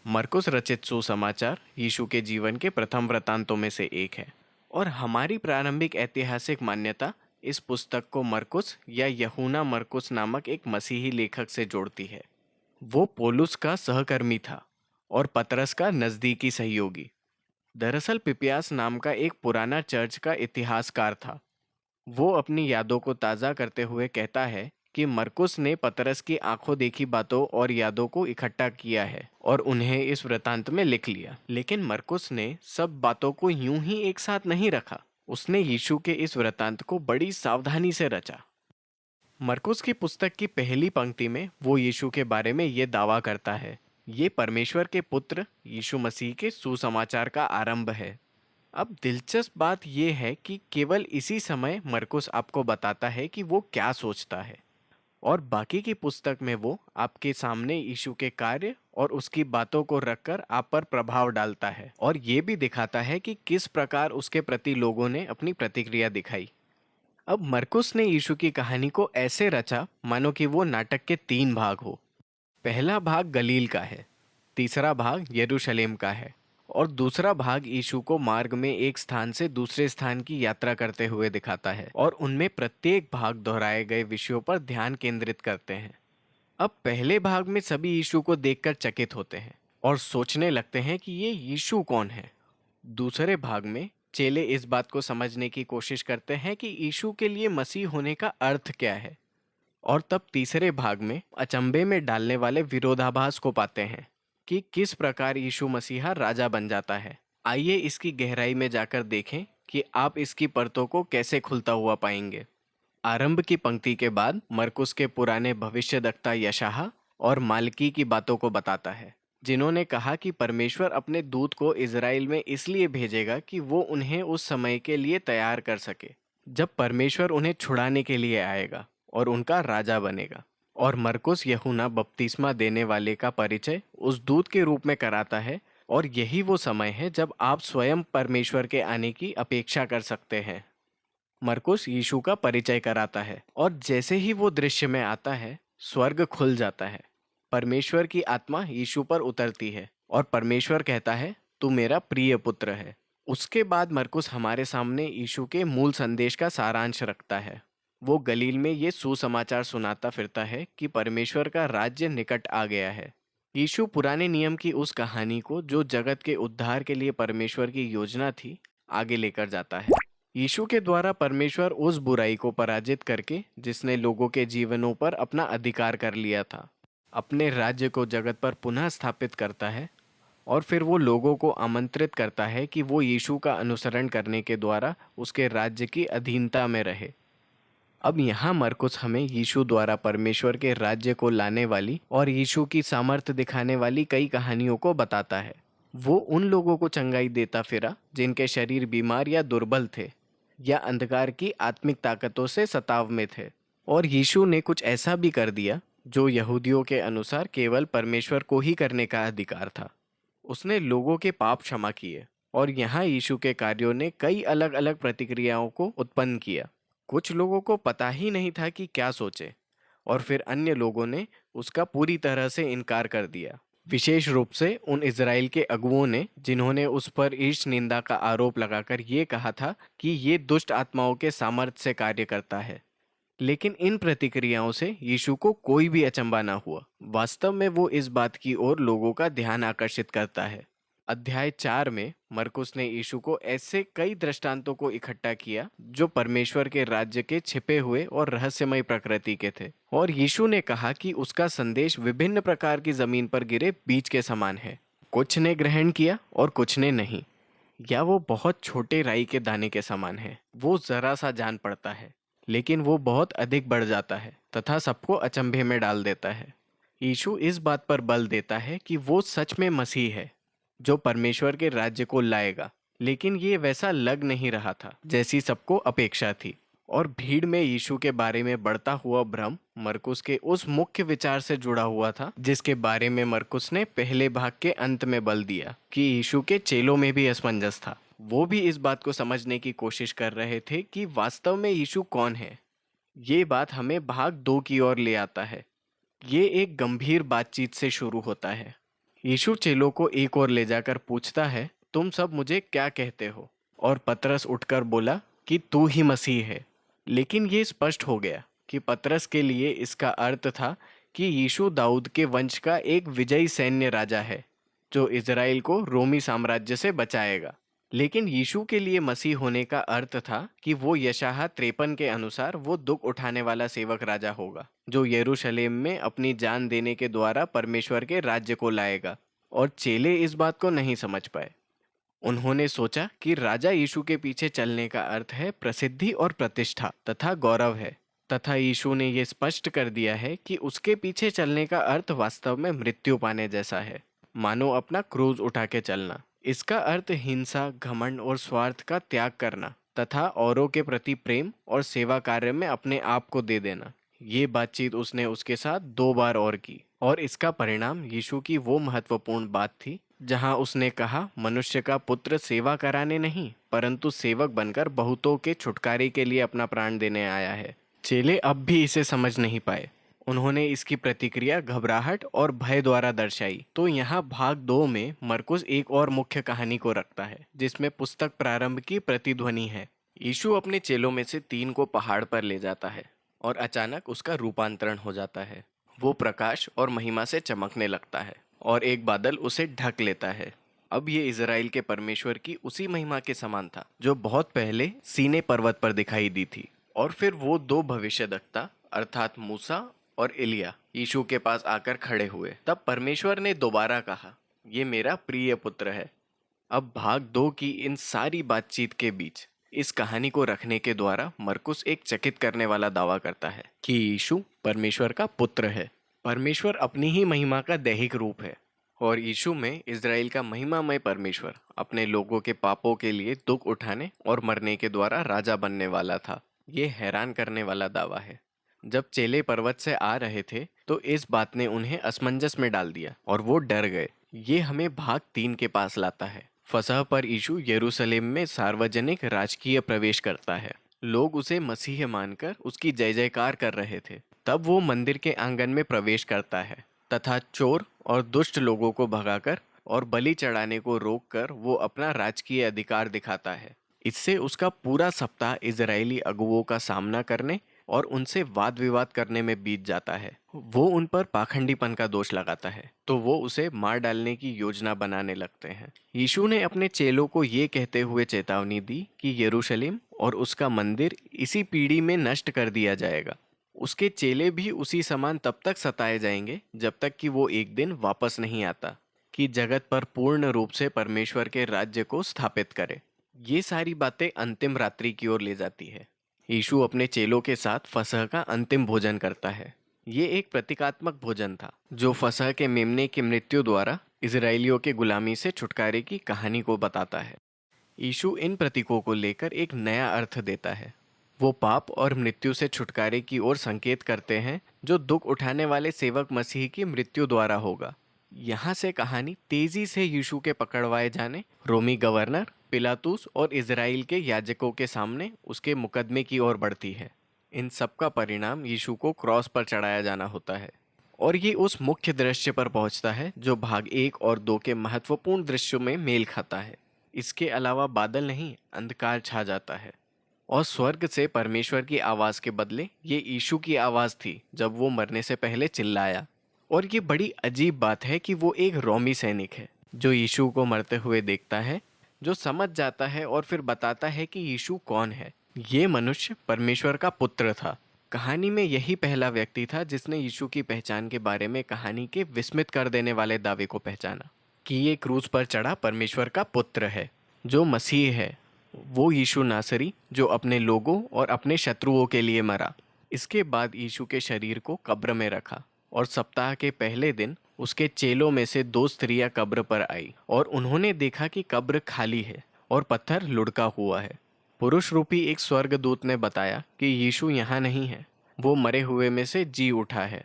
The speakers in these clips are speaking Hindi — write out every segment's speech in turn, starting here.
मरकुस रचित सुसमाचार यीशु के जीवन के प्रथम वृत्तांतों में से एक है और हमारी प्रारंभिक ऐतिहासिक मान्यता इस पुस्तक को मरकुस या यूहन्ना मरकुस नामक एक मसीही लेखक से जोड़ती है। वो पौलुस का सहकर्मी था और पतरस का नज़दीकी सहयोगी। दरअसल पिपियास नाम का एक पुराना चर्च का इतिहासकार था। वो अपनी यादों को ताज़ा करते हुए कहता है कि मरकुस ने पतरस की आंखों देखी बातों और यादों को इकट्ठा किया है और उन्हें इस वृतांत में लिख लिया। लेकिन मरकुस ने सब बातों को यूं ही एक साथ नहीं रखा। उसने यीशु के इस वृतांत को बड़ी सावधानी से रचा। मरकुस की पुस्तक की पहली पंक्ति में वो यीशु के बारे में ये दावा करता है, ये परमेश्वर के पुत्र यीशु मसीह के सुसमाचार का आरंभ है। अब दिलचस्प बात यह है कि केवल इसी समय मरकुस आपको बताता है कि वो क्या सोचता है और बाकी की पुस्तक में वो आपके सामने यीशु के कार्य और उसकी बातों को रखकर आप पर प्रभाव डालता है और ये भी दिखाता है कि किस प्रकार उसके प्रति लोगों ने अपनी प्रतिक्रिया दिखाई। अब मरकुस ने यीशु की कहानी को ऐसे रचा मानो कि वो नाटक के 3 भाग हो। पहला भाग गलील का है, तीसरा भाग यरूशलेम का है और दूसरा भाग यीशु को मार्ग में एक स्थान से दूसरे स्थान की यात्रा करते हुए दिखाता है और उनमें प्रत्येक भाग दोहराए गए विषयों पर ध्यान केंद्रित करते हैं। अब पहले भाग में सभी यीशु को देखकर चकित होते हैं और सोचने लगते हैं कि ये यीशु कौन है। दूसरे भाग में चेले इस बात को समझने की कोशिश करते हैं कि यीशु के लिए मसीह होने का अर्थ क्या है और तब तीसरे भाग में अचंभे में डालने वाले विरोधाभास को पाते हैं कि किस प्रकार यीशु मसीहा राजा बन जाता है। आइए इसकी गहराई में जाकर देखें कि आप इसकी परतों को कैसे खुलता हुआ पाएंगे। आरंभ की पंक्ति के बाद मरकुस के पुराने भविष्यद्वक्ता यशायाह और मालकी की बातों को बताता है, जिन्होंने कहा कि परमेश्वर अपने दूत को इज़राइल में इसलिए भेजेगा कि वो उन्हें उस समय के लिए तैयार कर सके जब परमेश्वर उन्हें छुड़ाने के लिए आएगा और उनका राजा बनेगा। और मरकुस यूहन्ना बपतिस्मा देने वाले का परिचय उस दूत के रूप में कराता है और यही वो समय है जब आप स्वयं परमेश्वर के आने की अपेक्षा कर सकते हैं। मरकुस यीशु का परिचय कराता है और जैसे ही वो दृश्य में आता है, स्वर्ग खुल जाता है। परमेश्वर की आत्मा यीशु पर उतरती है और परमेश्वर कहता है, तू मेरा प्रिय पुत्र है। उसके बाद मरकुस हमारे सामने यीशु के मूल संदेश का सारांश रखता है। वो गलील में ये सुसमाचार सुनाता फिरता है कि परमेश्वर का राज्य निकट आ गया है। यीशु पुराने नियम की उस कहानी को, जो जगत के उद्धार के लिए परमेश्वर की योजना थी, आगे लेकर जाता है। यीशु के द्वारा परमेश्वर उस बुराई को पराजित करके, जिसने लोगों के जीवनों पर अपना अधिकार कर लिया था, अपने राज्य को जगत पर पुनः स्थापित करता है और फिर वो लोगों को आमंत्रित करता है कि वो यीशु का अनुसरण करने के द्वारा उसके राज्य की अधीनता में रहे। अब यहाँ मरकुस हमें यीशु द्वारा परमेश्वर के राज्य को लाने वाली और यीशु की सामर्थ्य दिखाने वाली कई कहानियों को बताता है। वो उन लोगों को चंगाई देता फिरा जिनके शरीर बीमार या दुर्बल थे या अंधकार की आत्मिक ताकतों से सताव में थे। और यीशु ने कुछ ऐसा भी कर दिया जो यहूदियों के अनुसार केवल परमेश्वर को ही करने का अधिकार था। उसने लोगों के पाप क्षमा किए और यहाँ यीशु के कार्यों ने कई अलग अलग प्रतिक्रियाओं को उत्पन्न किया। कुछ लोगों को पता ही नहीं था कि क्या सोचे और फिर अन्य लोगों ने उसका पूरी तरह से इनकार कर दिया, विशेष रूप से उन इजराइल के अगुओं ने जिन्होंने उस पर ईर्ष्य निंदा का आरोप लगाकर ये कहा था कि ये दुष्ट आत्माओं के सामर्थ्य से कार्य करता है। लेकिन इन प्रतिक्रियाओं से यीशु को कोई भी अचंभा ना हुआ। वास्तव में वो इस बात की ओर लोगों का ध्यान आकर्षित करता है। अध्याय 4 में मरकुस ने यीशु को ऐसे कई दृष्टांतों को इकट्ठा किया जो परमेश्वर के राज्य के छिपे हुए और रहस्यमय प्रकृति के थे, और यीशु ने कहा कि उसका संदेश विभिन्न प्रकार की जमीन पर गिरे बीज के समान है। कुछ ने ग्रहण किया और कुछ ने नहीं। या वो बहुत छोटे राई के दाने के समान है। वो जरा सा जान पड़ता है, लेकिन वो बहुत अधिक बढ़ जाता है तथा सबको अचंभे में डाल देता है। यीशु इस बात पर बल देता है कि वो सच में मसीह है जो परमेश्वर के राज्य को लाएगा, लेकिन ये वैसा लग नहीं रहा था जैसी सबको अपेक्षा थी। और भीड़ में यीशु के बारे में बढ़ता हुआ भ्रम मरकुस के उस मुख्य विचार से जुड़ा हुआ था जिसके बारे में मरकुस ने पहले भाग के अंत में बल दिया कि यीशु के चेलों में भी असमंजस था। वो भी इस बात को समझने की कोशिश कर रहे थे कि वास्तव में यीशु कौन है। ये बात हमें भाग 2 की ओर ले आता है। ये एक गंभीर बातचीत से शुरू होता है। यीशु चेलों को एक ओर ले जाकर पूछता है, तुम सब मुझे क्या कहते हो? और पतरस उठकर बोला कि तू ही मसीह है। लेकिन ये स्पष्ट हो गया कि पतरस के लिए इसका अर्थ था कि यीशु दाऊद के वंश का एक विजयी सैन्य राजा है जो इज़राइल को रोमी साम्राज्य से बचाएगा। लेकिन यीशु के लिए मसीह होने का अर्थ था कि वो यशायाह 53 के अनुसार वो दुख उठाने वाला सेवक राजा होगा जो यरूशलेम में अपनी जान देने के द्वारा परमेश्वर के राज्य को लाएगा। और चेले इस बात को नहीं समझ पाए। उन्होंने सोचा कि राजा यीशु के पीछे चलने का अर्थ है प्रसिद्धि और प्रतिष्ठा तथा गौरव है, तथा यीशु ने यह स्पष्ट कर दिया है कि उसके पीछे चलने का अर्थ वास्तव में मृत्यु पाने जैसा है, मानो अपना क्रूज उठा के चलना। इसका अर्थ हिंसा, घमंड और स्वार्थ का त्याग करना तथा औरों के प्रति प्रेम और सेवा कार्य में अपने आप को दे देना। ये बातचीत उसने उसके साथ 2 बार और की, और इसका परिणाम यीशु की वो महत्वपूर्ण बात थी जहां उसने कहा, मनुष्य का पुत्र सेवा कराने नहीं परंतु सेवक बनकर बहुतों के छुटकारे के लिए अपना प्राण देने आया है। चेले अब भी इसे समझ नहीं पाए। उन्होंने इसकी प्रतिक्रिया घबराहट और भय द्वारा दर्शाई। तो यहाँ भाग 2 में मरकुस एक और मुख्य कहानी को रखता है जिसमें पुस्तक प्रारंभ की प्रतिध्वनि है। यीशु अपने चेलों में से 3 को पहाड़ पर ले जाता है और अचानक उसका रूपांतरण हो जाता है। वो प्रकाश और महिमा से चमकने लगता है और एक बादल उसे ढक लेता है। अब ये इज़राइल के परमेश्वर की उसी महिमा के समान था जो बहुत पहले सीने पर्वत पर दिखाई दी थी। और फिर वो 2 भविष्यद्वक्ता अर्थात मूसा और एलिया यीशु के पास आकर खड़े हुए। तब परमेश्वर ने दोबारा कहा, ये मेरा प्रिय पुत्र है। अब भाग 2 की इन सारी बातचीत के बीच इस कहानी को रखने के द्वारा मरकुस एक चकित करने वाला दावा करता है कि यीशु परमेश्वर का पुत्र है। परमेश्वर अपनी ही महिमा का दैहिक रूप है और यीशु में इज़राइल का महिमामय परमेश्वर अपने लोगों के पापों के लिए दुख उठाने और मरने के द्वारा राजा बनने वाला था। ये हैरान करने वाला दावा है। जब चेले पर्वत से आ रहे थे तो इस बात ने उन्हें असमंजस में डाल दिया और वो डर गए। ये हमें भाग 3 के पास लाता है। फसह पर यीशु यरूशलेम में सार्वजनिक राजकीय प्रवेश करता है। लोग उसे मसीह मानकर उसकी जय जयकार कर रहे थे। तब वो मंदिर के आंगन में प्रवेश करता है तथा चोर और दुष्ट लोगों को भगाकर और बलि चढ़ाने को रोककर वो अपना राजकीय अधिकार दिखाता है। इससे उसका पूरा सप्ताह इजरायली अगुवों का सामना करने और उनसे वाद विवाद करने में बीत जाता है। वो उन पर पाखंडीपन का दोष लगाता है तो वो उसे मार डालने की योजना बनाने लगते हैं। यीशु ने अपने चेलों को ये कहते हुए चेतावनी दी कि यरूशलेम और उसका मंदिर इसी पीढ़ी में नष्ट कर दिया जाएगा। उसके चेले भी उसी समान तब तक सताए जाएंगे जब तक कि वो एक दिन वापस नहीं आता कि जगत पर पूर्ण रूप से परमेश्वर के राज्य को स्थापित करे। ये सारी बातें अंतिम रात्रि की ओर ले जाती है। यीशु अपने चेलों के साथ फसह का अंतिम भोजन करता है। ये एक प्रतीकात्मक भोजन था जो फसह के मेमने की मृत्यु द्वारा इजरायलियों के गुलामी से छुटकारे की कहानी को बताता है। यीशु इन प्रतीकों को लेकर एक नया अर्थ देता है। वो पाप और मृत्यु से छुटकारे की ओर संकेत करते हैं जो दुख उठाने वाले सेवक मसीह की मृत्यु द्वारा होगा। यहाँ से कहानी तेजी से यीशु के पकड़वाए जाने, रोमी गवर्नर पिलातुस और इजराइल के याजकों के सामने उसके मुकदमे की ओर बढ़ती है। इन सब का परिणाम यीशु को क्रॉस पर चढ़ाया जाना होता है और ये उस मुख्य दृश्य पर पहुंचता है जो भाग 1 और 2 के महत्वपूर्ण दृश्यों में मेल खाता है। इसके अलावा बादल नहीं, अंधकार छा जाता है और स्वर्ग से परमेश्वर की आवाज़ के बदले ये यीशु की आवाज़ थी जब वो मरने से पहले चिल्लाया। और ये बड़ी अजीब बात है कि वो एक रोमी सैनिक है जो यीशु को मरते हुए देखता है, जो समझ जाता है और फिर बताता है कि यीशु कौन है। ये मनुष्य परमेश्वर का पुत्र था। कहानी में यही पहला व्यक्ति था जिसने यीशु की पहचान के बारे में कहानी के विस्मित कर देने वाले दावे को पहचाना कि ये क्रूज पर चढ़ा परमेश्वर का पुत्र है जो मसीह है, वो यीशु नासरी जो अपने लोगों और अपने शत्रुओं के लिए मरा। इसके बाद यीशु के शरीर को कब्र में रखा और सप्ताह के पहले दिन उसके चेलों में से 2 स्त्रियां कब्र पर आई और उन्होंने देखा कि कब्र खाली है और पत्थर लुढ़का हुआ है। पुरुष रूपी एक स्वर्गदूत ने बताया कि यीशु यहाँ नहीं है, वो मरे हुए में से जी उठा है।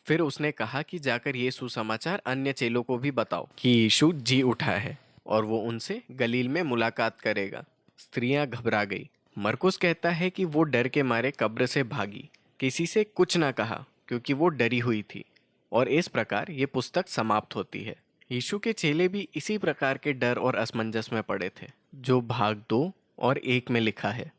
फिर उसने कहा कि जाकर ये सुसमाचार अन्य चेलों को भी बताओ कि यीशु जी उठा है और वो उनसे गलील में मुलाकात करेगा। स्त्रियां घबरा गई। मरकुस कहता है कि वो डर के मारे कब्र से भागी, किसी से कुछ ना कहा क्योंकि वो डरी हुई थी। और इस प्रकार ये पुस्तक समाप्त होती है। यीशु के चेले भी इसी प्रकार के डर और असमंजस में पड़े थे, जो भाग 2 और 1 में लिखा है।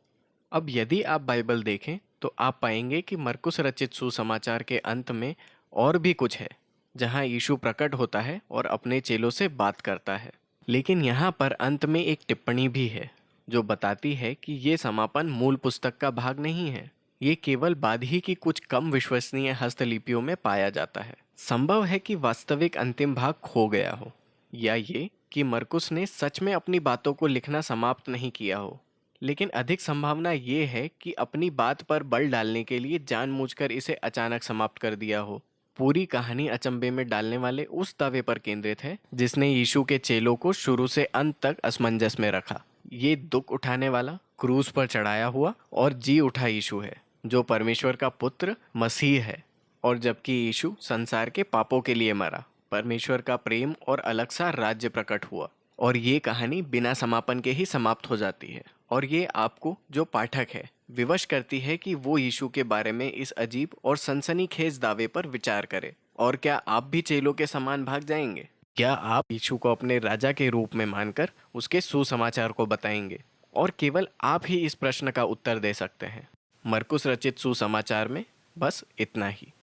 अब यदि आप बाइबल देखें तो आप पाएंगे कि मरकुस रचित सुसमाचार के अंत में और भी कुछ है, जहां यीशु प्रकट होता है और अपने चेलों से बात करता है। लेकिन यहाँ पर अंत में एक टिप्पणी भी है, जो बताती है कि ये समापन मूल पुस्तक का भाग नहीं है। ये केवल बाद ही की कुछ कम विश्वसनीय हस्तलिपियों में पाया जाता है। संभव है कि वास्तविक अंतिम भाग खो गया हो, या ये कि मरकुस ने सच में अपनी बातों को लिखना समाप्त नहीं किया हो। लेकिन अधिक संभावना ये है कि अपनी बात पर बल डालने के लिए जानबूझकर इसे अचानक समाप्त कर दिया हो। पूरी कहानी अचंभे में डालने वाले उस दावे पर केंद्रित है जिसने यीशु के चेलों को शुरू से अंत तक असमंजस में रखा। ये दुख उठाने वाला, क्रूस पर चढ़ाया हुआ और जी उठा यीशु है, जो परमेश्वर का पुत्र मसीह है। और जबकि यीशु संसार के पापों के लिए मरा, परमेश्वर का प्रेम और अलग सा राज्य प्रकट हुआ। और ये कहानी बिना समापन के ही समाप्त हो जाती है। और ये आपको, जो पाठक है, विवश करती है कि वो यीशु के बारे में इस अजीब और सनसनीखेज दावे पर विचार करे। और क्या आप भी चेलों के समान भाग जाएंगे? क्या आप यीशु को अपने राजा के रूप में मानकर उसके सुसमाचार को बताएंगे? और केवल आप ही इस प्रश्न का उत्तर दे सकते हैं। मरकुस रचित सुसमाचार में बस इतना ही।